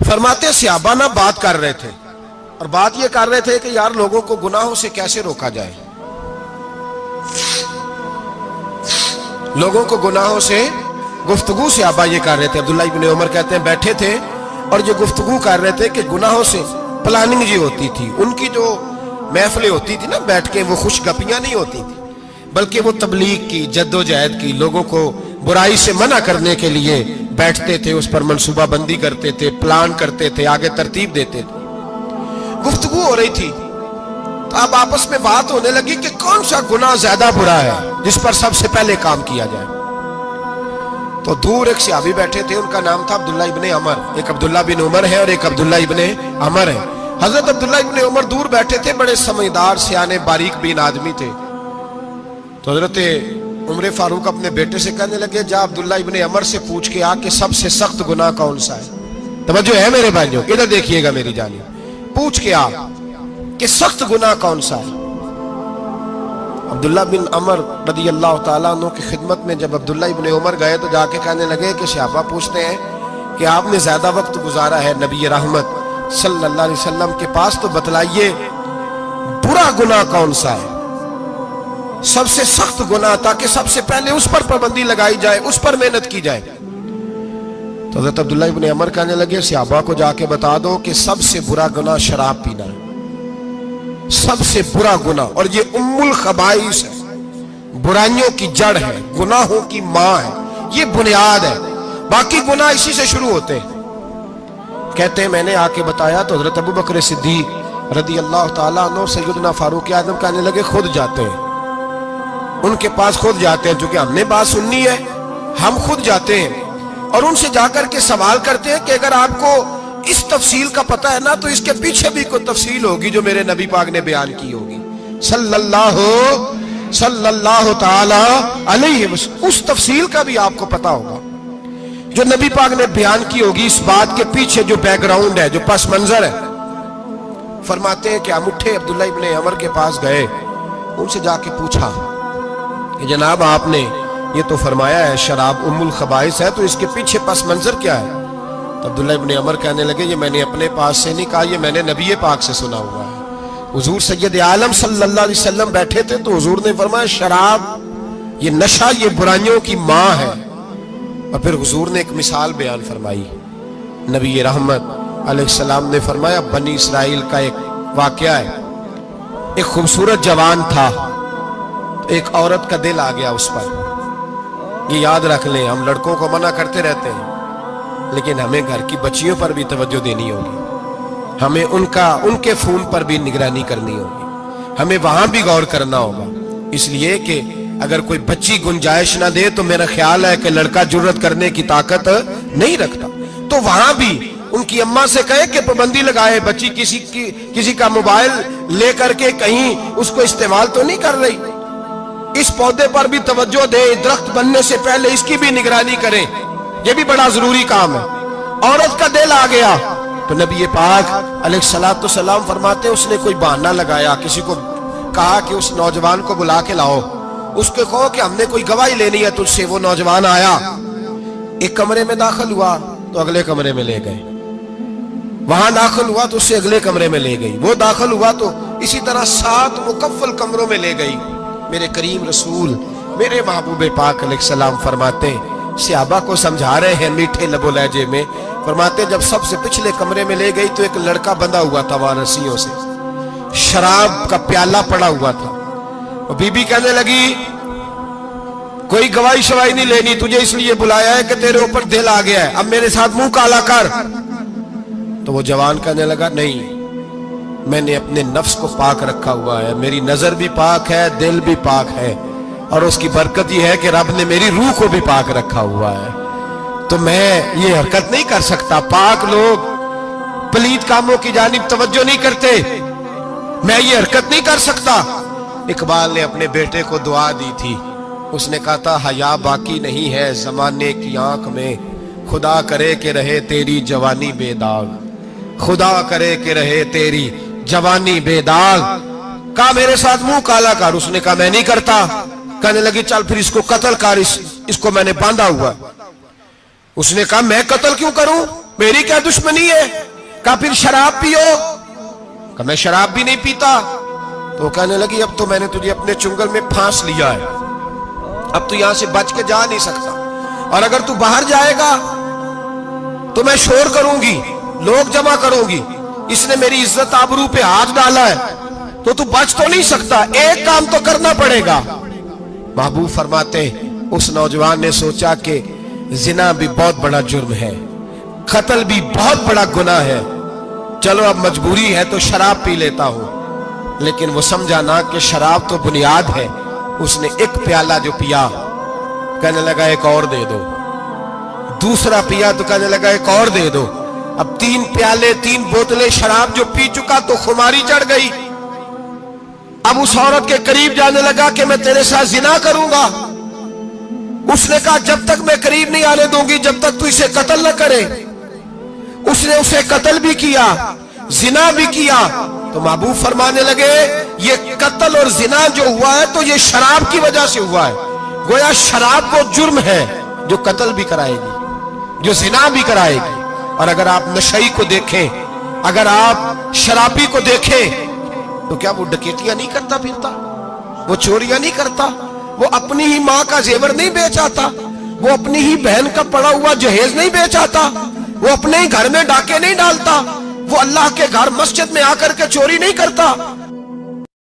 फरमाते सहाबा ना बात कर रहे थे, और बात ये कर रहे थे कि यार लोगों को गुनाहों से कैसे रोका जाए, लोगों को गुनाहों से गुफ्तगू सहाबा ये कर रहे थे। अब्दुल्ला इब्न उमर कहते हैं बैठे थे और जो गुफ्तगू कर रहे थे कि गुनाहों से प्लानिंग जी होती थी, उनकी जो महफिलें होती थी ना बैठ के, वो खुश गपियां नहीं होती थी, बल्कि वो तबलीग की जद्दोजहद की, लोगों को बुराई से मना करने के लिए बैठते थे, उस पर मंसूबा बंदी करते थे, प्लान करते थे, आगे तरतीब देते थे। गुफ्तगू हो रही थी तो अब आपस में बात होने लगी कि कौन सा गुनाह ज्यादा बुरा है जिस पर सबसे पहले काम किया जाए। तो दूर एक सहाबी बैठे थे, उनका नाम था अब्दुल्ला इब्ने अमर। एक अब्दुल्ला बिन उमर है और एक अब्दुल्ला इब्ने अमर है। हजरत अब्दुल्ला इब्ने उमर दूर बैठे थे, बड़े समझदार सियाने बारीक बीन आदमी थे। तो हजरत उमर फारूक अपने बेटे से कहने लगे, जा अब्दुल्ला इब्ने अमर से पूछ के आ कि सबसे सख्त गुनाह कौन सा है। तवज्जो है मेरे भाइयों, इधर देखिएगा मेरी जानिब, पूछ के आ कि सख्त गुनाह कौन सा है। अब्दुल्ला बिन अमर रदी अल्लाह तआला अन्हु की खिदमत में जब अब्दुल्ला इब्ने उमर गए तो जाके कहने लगे कि सहाबा पूछते हैं कि आपने ज्यादा वक्त गुजारा है नबी रहमत सल्लल्लाहु अलैहि वसल्लम के पास, तो बतलाइए बुरा गुनाह कौन सा है, सबसे सख्त गुनाह, ताकि सबसे पहले उस पर पाबंदी लगाई जाए, उस पर मेहनत की जाए। तो हज़रत अब्दुल्ला इब्ने अमर कहने लगे, सहाबा को जाके बता दो कि सबसे बुरा गुनाह शराब पीना है, सबसे बुरा गुनाह, और ये उम्मुल खबाइस है, बुराइयों की जड़ है, गुनाहों की मां है, ये बुनियाद है, बाकी गुनाह इसी से शुरू होते हैं। कहते हैं मैंने आके बताया तो हजरत अबू बकर सिद्दीक रदी अल्लाह तआला अन्हु सैयदना फारूक आज़म कहने लगे खुद जाते हैं, उनके पास खुद जाते हैं, चूंकि हमने बात सुननी है हम खुद जाते हैं और उनसे जाकर के सवाल करते हैं कि अगर आपको इस तफसील का पता है ना तो इसके पीछे भी कोई तफसील होगी जो मेरे नबी पाक ने बयान की होगी सल्लल्लाहु ताला अलैहि वसल्लम, उस तफसील का भी आपको पता होगा जो नबी पाक ने बयान की होगी, इस बात के पीछे जो बैकग्राउंड है, जो पस मंजर है। फरमाते हैं कि हम उठे, अब्दुल्ला इब्ने अमर के पास गए, उनसे जाके पूछा कि जनाब आपने ये तो फरमाया है शराब उम्मुल खबाइस है, तो इसके पीछे पस मंजर क्या है। तो अब्दुल्ला इब्ने अमर कहने लगे, ये मैंने अपने पास से नहीं कहा, ये मैंने नबी पाक से सुना हुआ है। हुजूर सैयद आलम सल्लल्लाहु अलैहि वसल्लम बैठे थे तो हुजूर ने फरमाया शराब ये नशा ये बुराइयों की मां है। और फिर हुजूर ने एक मिसाल बयान फरमाई, नबी रहमत अलैहिस्सलाम ने फरमाया बनी इसराइल का एक वाकया है, एक खूबसूरत जवान था, तो एक औरत का दिल आ गया उस पर। ये याद रख लें, हम लड़कों को मना करते रहते हैं लेकिन हमें घर की बच्चियों पर भी तवज्जो देनी होगी, हमें उनके खून पर भी निगरानी करनी होगी, हमें वहां भी गौर करना होगा। इसलिए कि अगर कोई बच्ची गुंजाइश ना दे तो मेरा ख्याल है कि लड़का जुर्रत करने की ताकत नहीं रखता, तो वहां भी उनकी अम्मा से कहे कि पाबंदी लगाए, बच्ची किसी का मोबाइल लेकर के कहीं उसको इस्तेमाल तो नहीं कर रही, इस पौधे पर भी तवज्जो दे, दरख्त बनने से पहले इसकी भी निगरानी करें, यह भी बड़ा जरूरी काम है। औरत का दिल आ गया तो नबी पाक अलैहिस्सलातु सलाम फरमाते उसने कोई बहाना लगाया, किसी को कहा कि उस नौजवान को बुला के लाओ, उसको कहो कि हमने कोई गवाही लेनी है तुझसे। वो नौजवान आया, एक कमरे में दाखिल हुआ तो अगले कमरे में ले गए, वहां दाखिल हुआ तो उससे अगले कमरे में ले गई, वो दाखिल हुआ तो इसी तरह 7 मुकफ्फल कमरों में ले गई। मेरे करीम रसूल मेरे महबूब पाक अलैहिस्सलाम फरमाते सहाबा को समझा रहे हैं मीठे लबो लहजे में, फरमाते जब सबसे पिछले कमरे में ले गई तो एक लड़का बंधा हुआ था वहां रस्सियों से, शराब का प्याला पड़ा हुआ था। और बीबी कहने लगी कोई गवाही शवाही नहीं लेनी, तुझे इसलिए बुलाया है कि तेरे ऊपर दिल आ गया है, अब मेरे साथ मुंह काला कर। तो वो जवान कहने लगा नहीं, मैंने अपने नफ्स को पाक रखा हुआ है, मेरी नजर भी पाक है, दिल भी पाक है, और उसकी बरकत यह है कि रब ने मेरी रूह को भी पाक रखा हुआ है, तो मैं ये हरकत नहीं कर सकता। पाक लोग पलीत कामों की जानिब तवज्जो नहीं करते, मैं ये हरकत नहीं कर सकता। इकबाल ने अपने बेटे को दुआ दी थी, उसने कहा था हया बाकी नहीं है जमाने की आंख में, खुदा करे कि रहे तेरी जवानी बेदाग, खुदा करे कि रहे तेरी जवानी बेदाग। कहा मेरे साथ मुंह काला कर, उसने कहा मैं नहीं करता। कहने लगी चल फिर इसको कत्ल कर, इसको मैंने बांधा हुआ। उसने कहा मैं कत्ल क्यों करूं, मेरी क्या दुश्मनी है? कहा फिर शराब पियो। कहा मैं शराब भी नहीं पीता। तो कहने लगी अब तो मैंने तुझे अपने चुंगल में फांस लिया है, अब तू यहां से बच के जा नहीं सकता, और अगर तू बाहर जाएगा तो मैं शोर करूंगी, लोग जमा करूंगी, इसने मेरी इज्जत आबरू पे हाथ डाला है, तो तू बच तो नहीं सकता, एक काम तो करना पड़ेगा। महबूब फरमाते उस नौजवान ने सोचा कि जिना भी बहुत बड़ा जुर्म है, कत्ल भी बहुत बड़ा गुनाह है, चलो अब मजबूरी है तो शराब पी लेता हूं। लेकिन वो समझा ना कि शराब तो बुनियाद है। उसने एक प्याला जो पिया, कहने लगा एक और दे दो। दूसरा पिया तो कहने लगा एक और दे दो। अब 3 प्याले 3 बोतलें शराब जो पी चुका तो खुमारी चढ़ गई। अब उस औरत के करीब जाने लगा कि मैं तेरे साथ जिना करूंगा। उसने कहा जब तक मैं करीब नहीं आने दूंगी जब तक तू इसे कत्ल न करे। उसने उसे कत्ल भी किया, जिना भी किया। तो महबूब फरमाने लगे ये कत्ल और जिना जो हुआ है तो ये शराब की वजह से हुआ है। गोया शराब को जुर्म है जो कत्ल भी कराएगी, जो जिना भी कराएगी। और अगर आप नशई को देखें, अगर आप शराबी को देखें, तो क्या वो डकैतियां नहीं करता फिरता, वो चोरियां नहीं करता, वो अपनी ही माँ का जेवर नहीं बेच आता, वो अपनी ही बहन का पड़ा हुआ जहेज नहीं बेच आता, वो अपने ही घर में डाके नहीं डालता, वो अल्लाह के घर मस्जिद में आकर के चोरी नहीं करता,